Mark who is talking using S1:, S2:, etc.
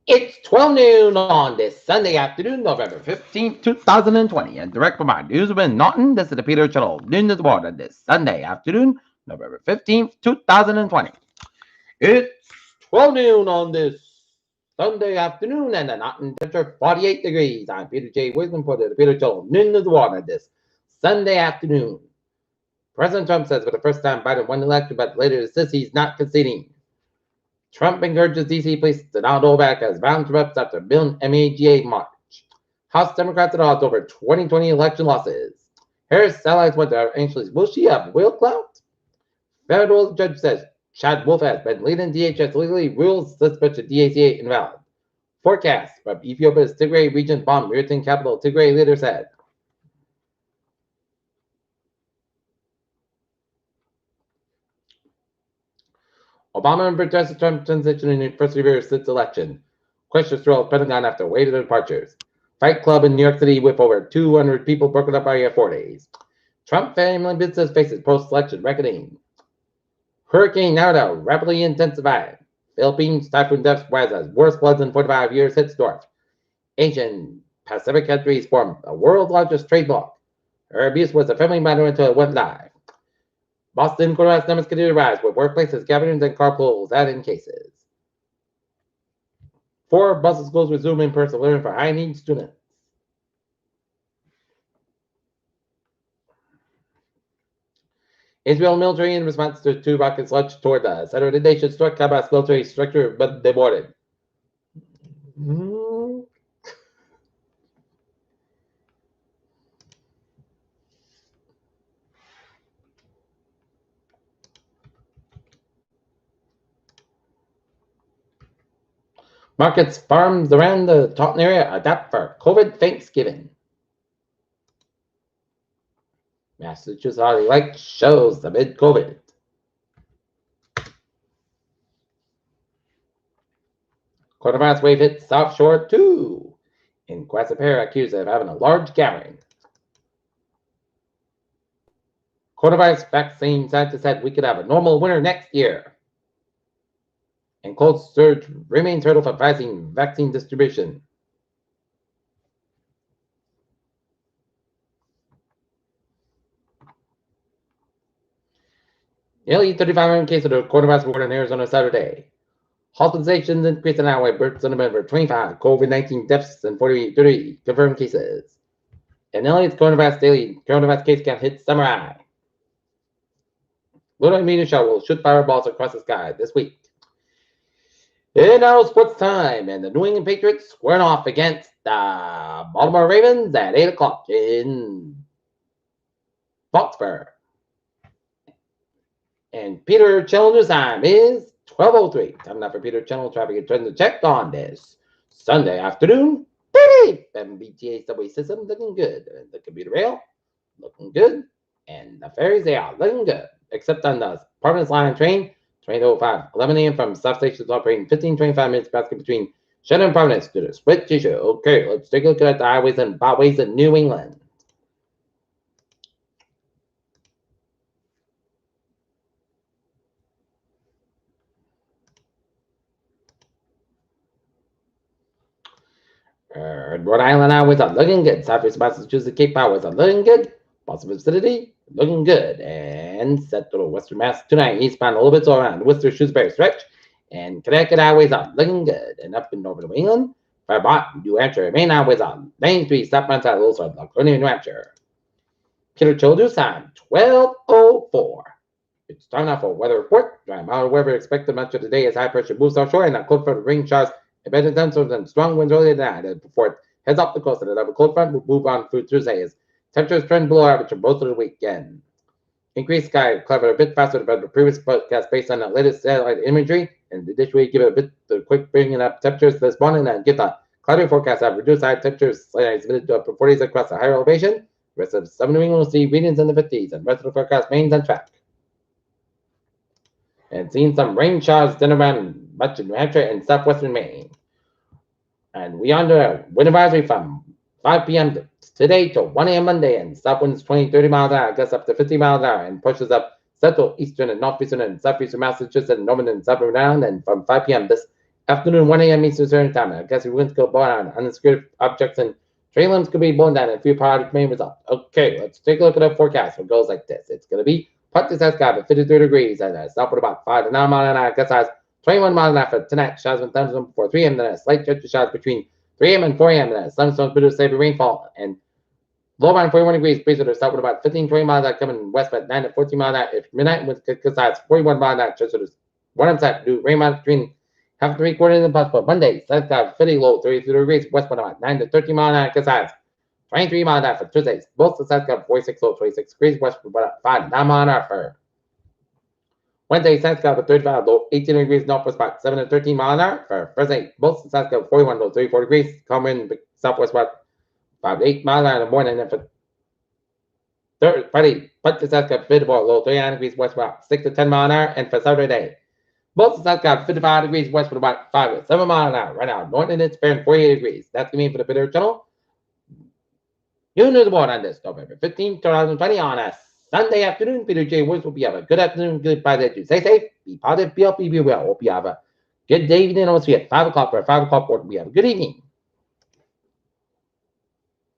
S1: It's 12 noon on this Sunday afternoon, November 15th, 2020, and direct from our newsroom in Norton, this is the Peter Channel Noon to the Board on this Sunday afternoon, November 15th, 2020. It's 12 noon on this Sunday afternoon, and the Norton temperature 48 degrees. I'm Peter J. Wiggins for the Peter Channel Noon to the Board on this Sunday afternoon. President Trump says for the first time Biden won the election, but later insists he's not conceding. Trump encourages D.C. police to now roll back as violence erupts after Bill MAGA march. House Democrats at odds over 2020 election losses. Harris allies wonder anxiously, will she have will clout? Federal judge says Chad Wolf has been leading DHS legally rules suspension DACA invalid. Forecast from Ethiopia's Tigray region bomb Eritrean capital, Tigray leader said. Obama and President Trump transition in persevere since election. Questions throughout Pentagon after wave of departures. Fight Club in New York City with over 200 people broken up by 4 days. Trump family business faces post-election reckoning. Hurricane Narda rapidly intensified. Philippines typhoon deaths rise as worst floods in 45 years hits north. Asian Pacific countries form the world's largest trade bloc. Her abuse was a family matter until it went live. Boston coronavirus numbers continue to rise with workplaces, gatherings, and carpools adding cases. 4 Brussels schools resume in-person learning for high-need students. Israel military in response to 2 rockets launched toward the center of the nation struck Hamas military structure but deborted. Markets, farms around the Taunton area adapt for COVID Thanksgiving. Massachusetts Holiday Light shows amid COVID. Coronavirus wave hits South Shore too. Inquisitive pair accused of having a large gathering. Coronavirus vaccine scientists said we could have a normal winter next year. And cold surge remains hurdle for vaccine distribution. Nearly 3,500 cases of coronavirus reported in Arizona Saturday. Hospitalizations increased an hour, births in November 25, COVID-19 deaths, and 43 confirmed cases. And LA's coronavirus case count hit summer high. Lunar meteor shower will shoot fireballs across the sky this week. And now sports time, and the New England Patriots squaring off against the Baltimore Ravens at 8 o'clock in Foxborough. And Peter Channel time is 12:03. Time now for Peter Channel traffic and trends to check on this Sunday afternoon. MBTA subway system looking good. The commuter rail looking good. And the ferries, they are looking good. Except on the Providence Line train, 2005, 11 a.m. from South Station is operating 15-25 minutes basket between Shannon and Providence to the split issue. Okay, let's take a look at the highways and byways in New England. Rhode Island highways are looking good. Southwest Massachusetts Cape highways are looking good. Boston vicinity looking good. And Central Western Mass tonight eastbound a little bit so around Worcester Shrewsbury stretch. And Connecticut highways are looking good. And up in northern New England, Vermont, New Hampshire, Maine highways are 93 southbound side also of Laconia, New Hampshire. Peter Childers time 12:04. It's time now for weather report. Dry mild weather expected much of the day as high pressure moves offshore and a cold front rain showers and better thunderstorms and strong winds earlier than that. Before it heads off the coast, and another cold front will move on through Tuesday as temperatures trend below average for most of the weekend. Increased sky cloud a bit faster than the previous forecast based on the latest satellite imagery, and additionally give it a bit the quick bringing up temperatures this morning and get the cloudy forecast of reduced high temperatures slightly to up to 40s across the higher elevation. The rest of southern New England will see readings in the 50s, and the rest of the forecast remains on track. And seeing some rain showers then around much in New Hampshire and southwestern Maine. And we under a wind advisory from 5 p.m. today to 1 a.m. Monday, and south winds 20-30 miles an hour, gusts up to 50 miles an hour, and pushes up central, eastern, and northeastern, and southeastern Massachusetts, and northern and southern round. And from 5 p.m. this Afternoon, 1 a.m. Eastern Standard Time. I guess we went to go blow on unsecure objects and train limbs could be blown down in a few product main results. Okay, let's take a look at our forecast. It goes like this. It's going to be part this has got 53 degrees and it's up with about 5 to 9 miles an hour. Gust size 21 miles an hour for tonight. Showers and thunderstorms before 3 a.m. Then a slight chance of showers between 3 a.m. and 4 a.m. Then a thunderstorms with a stable rainfall and low around 41 degrees. Breeze will start with about 15 20 miles an hour coming west at 9 to 14 miles an hour. If midnight with gust size 41 miles an hour. Just sort of one upside do rain miles between half 3/4 impossible. Monday, sun's got 50 low, 32 degrees, westbound about 9 to 13 miles an hour, good size. 23 miles an hour for Tuesdays. Both the sun's got 46 low, 26 degrees, westbound about 5 9 miles an hour for Wednesday, sun's got 35 low, 18 degrees, northwest about 7 to 13 miles an hour for Thursday. Both the sun's got 41 low, 34 degrees, coming southwest about 5 to 8 miles an hour in the morning. And for Friday, but the sun's got 50 low, 39 degrees, west about 6 to 10 miles an hour. And for Saturday, both the sun's got 55 degrees west with about 5 to 7 miles an hour. Right now, north and it's fair 48 degrees. That's the mean for the Bitter Channel. You know the board on this November 15th, 2020 on a Sunday afternoon. Peter J. Woods will be have a good afternoon. Goodbye there. Stay safe, be positive, be healthy, be well. Hope you have a good day evening. I'll see you at 5 o'clock for a 5 o'clock board. We have a good evening.